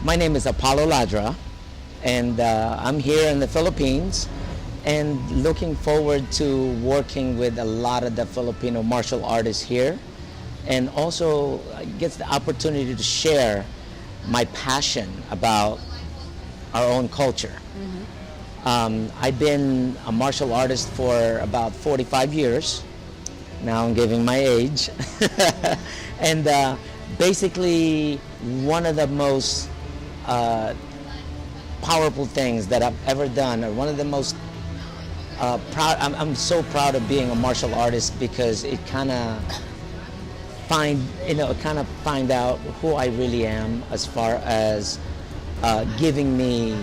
My name is Apolo Ladra, and I'm here in the Philippines and looking forward to working with a lot of the Filipino martial artists here, and also gets the opportunity to share my passion about our own culture. I've been a martial artist for about 45 years. Now I'm giving my age. And basically one of the most powerful things that I've ever done, or one of the most proud, I'm so proud of being a martial artist, because it kind of find out who I really am, as far as giving me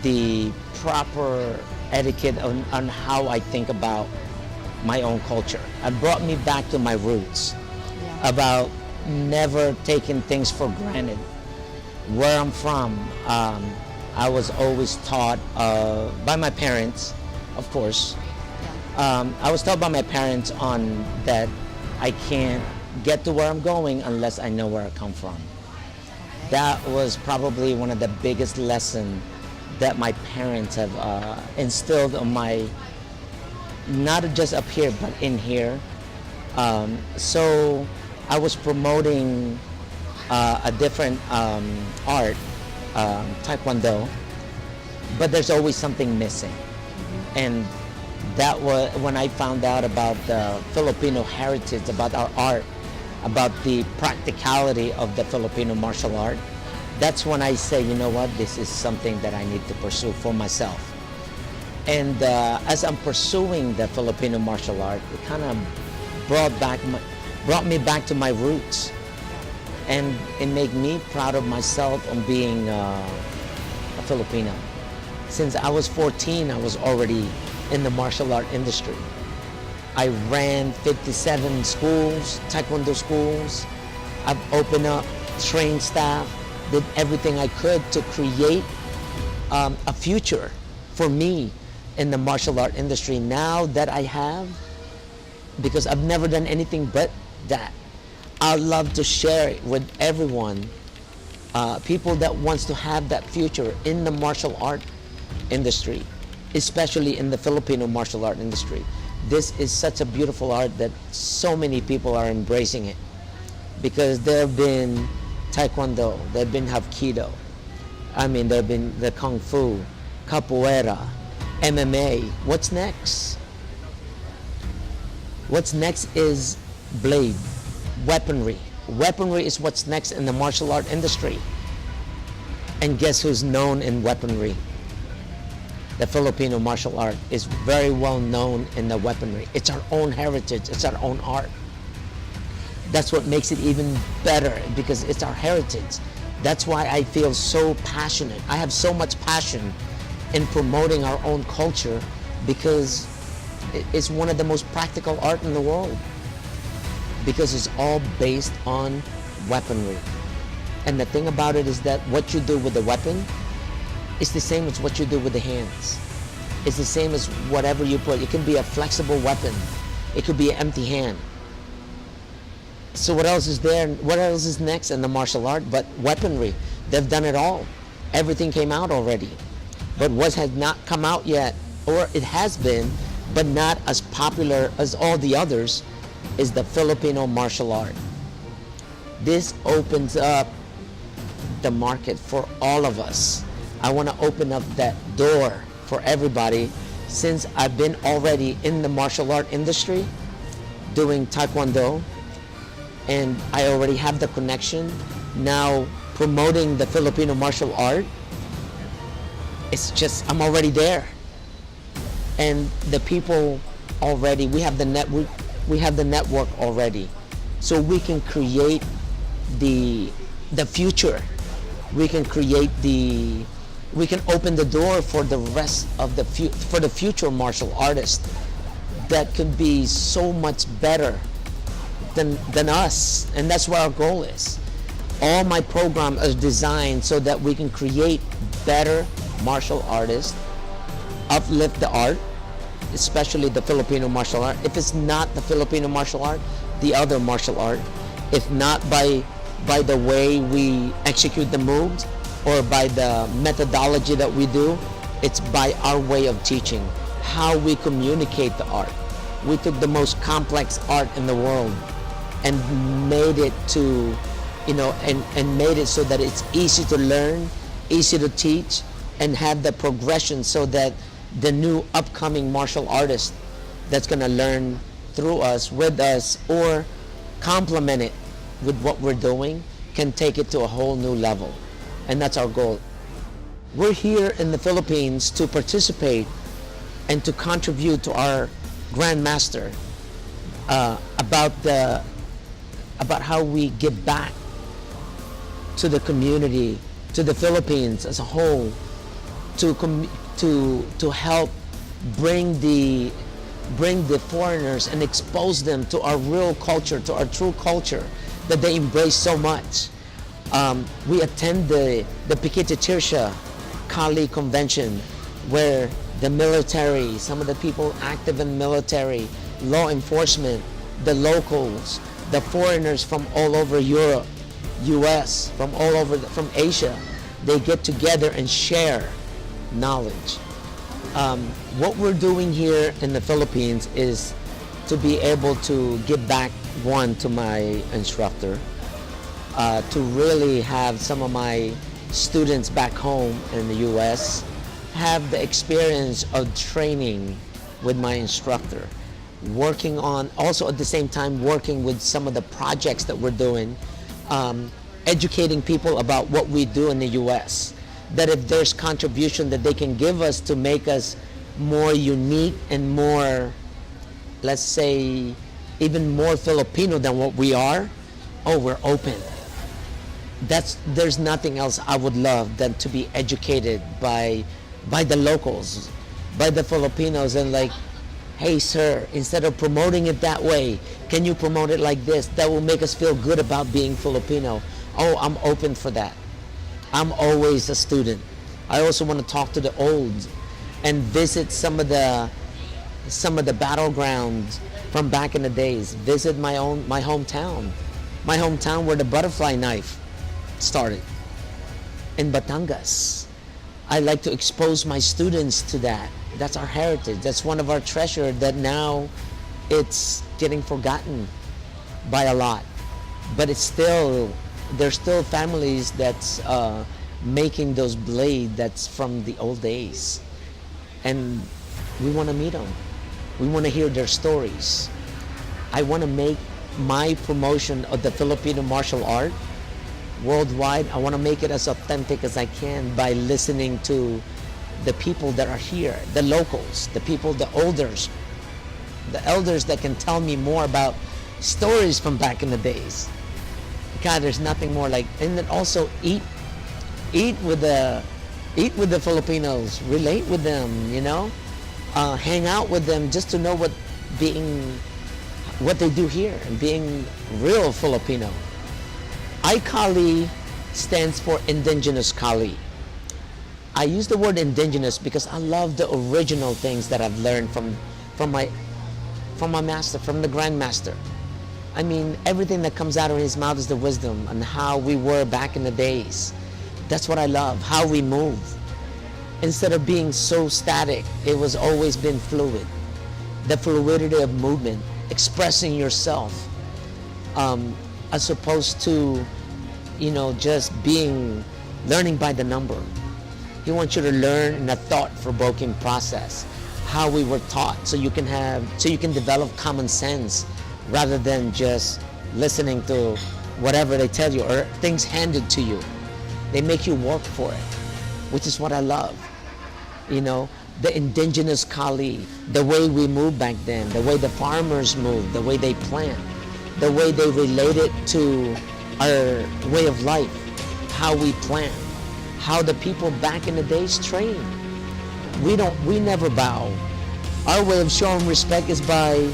the proper etiquette on how I think about my own culture. It brought me back to my roots, about never taking things for granted. Where I'm from, I was always taught by my parents, of course. I was taught by my parents on that I can't get to where I'm going unless I know where I come from. That was probably one of the biggest lessons that my parents have instilled on my, not just up here, but in here. So I was promoting a different art, Taekwondo, but there's always something missing. And that was when I found out about the Filipino heritage, about our art, about the practicality of the Filipino martial art. That's when I say, you know what, this is something that I need to pursue for myself. And as I'm pursuing the Filipino martial art, it kind of brought me back to my roots, and it made me proud of myself on being a Filipino. Since I was 14, I was already in the martial art industry. I ran 57 schools, Taekwondo schools. I've opened up, trained staff, did everything I could to create a future for me in the martial art industry. Now that I have, because I've never done anything but that, I'd love to share it with everyone, people that wants to have that future in the martial art industry, especially in the Filipino martial art industry. This is such a beautiful art that so many people are embracing it, because there have been Taekwondo, there have been Hapkido, there have been the Kung Fu, Capoeira, MMA. What's next? What's next is blade, weaponry. Weaponry is what's next in the martial art industry. And guess who's known in weaponry? The Filipino martial art is very well known in the weaponry. It's our own heritage, it's our own art. That's what makes it even better, because it's our heritage. That's why I feel so passionate. I have so much passion in promoting our own culture, because it's one of the most practical art in the world, because it's all based on weaponry. And the thing about it is that what you do with the weapon is the same as what you do with the hands. It's the same as whatever you put. It can be a flexible weapon. It could be an empty hand. So what else is there? What else is next in the martial art but weaponry? They've done it all. Everything came out already. But what has not come out yet, or it has been, but not as popular as all the others, is the Filipino martial art. This opens up the market for all of us. I want to open up that door for everybody, since I've been already in the martial art industry doing Taekwondo, and I already have the connection. Now promoting the Filipino martial art, it's just, I'm already there. And the people already, we have the network already. So we can create the future. We can create we can open the door for the rest of for the future martial artists that could be so much better than us. And that's what our goal is. All my program is designed so that we can create better martial artists, uplift the art, especially the Filipino martial art. If it's not the Filipino martial art, the other martial art. If not by the way we execute the moves, or by the methodology that we do. It's by our way of teaching, how we communicate the art. We took the most complex art in the world and made it to, and made it so that it's easy to learn, easy to teach, and have the progression so that the new upcoming martial artist that's going to learn through us, with us, or complement it with what we're doing can take it to a whole new level. And that's our goal. We're here in the Philippines to participate and to contribute to our Grandmaster about how we give back to the community, to the Philippines as a whole, to help bring the foreigners and expose them to our real culture, to our true culture that they embrace so much. We attend the Pekiti-Tirsia Kali Convention, where the military, some of the people active in military, law enforcement, the locals, the foreigners from all over Europe, US, from all over, from Asia, they get together and share knowledge. What we're doing here in the Philippines is to be able to give back, one, to my instructor, to really have some of my students back home in the US have the experience of training with my instructor, working on, also at the same time working with some of the projects that we're doing, educating people about what we do in the US, that if there's contribution that they can give us to make us more unique and more, let's say, even more Filipino than what we are, we're open. There's nothing else I would love than to be educated by the locals, by the Filipinos, and like, hey sir, instead of promoting it that way, can you promote it like this? That will make us feel good about being Filipino. Oh, I'm open for that. I'm always a student. I also want to talk to the old and visit some of the battlegrounds from back in the days. Visit my hometown where the butterfly knife started, in Batangas. I like to expose my students to that. That's our heritage. That's one of our treasure that now it's getting forgotten by a lot. But there's still families that's making those blades that's from the old days. And we want to meet them. We want to hear their stories. I want to make my promotion of the Filipino martial art worldwide. I want to make it as authentic as I can by listening to the people that are here, the locals, the people, the elders that can tell me more about stories from back in the days. God, there's nothing more like, and then also eat with the Filipinos, relate with them, hang out with them just to know what they do here and being real Filipino. I-Kali stands for Indigenous Kali. I use the word indigenous because I love the original things that I've learned from my master, from the Grandmaster. I mean, everything that comes out of his mouth is the wisdom and how we were back in the days. That's what I love, how we move. Instead of being so static, it was always been fluid. The fluidity of movement, expressing yourself, as opposed to, just learning by the number. He wants you to learn in a thought-provoking process, how we were taught, so you can develop common sense rather than just listening to whatever they tell you or things handed to you. They make you work for it, which is what I love. The indigenous Kali, the way we moved back then, the way the farmers moved, the way they plant, the way they related to our way of life, how we plant, how the people back in the days trained. We never bow. Our way of showing respect is by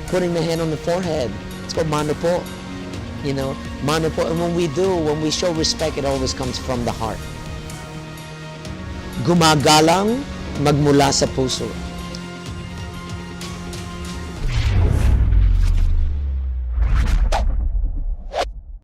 putting the hand on the forehead. It's called mano po. Mano po. And when we show respect, it always comes from the heart. Gumagalang magmula sa puso.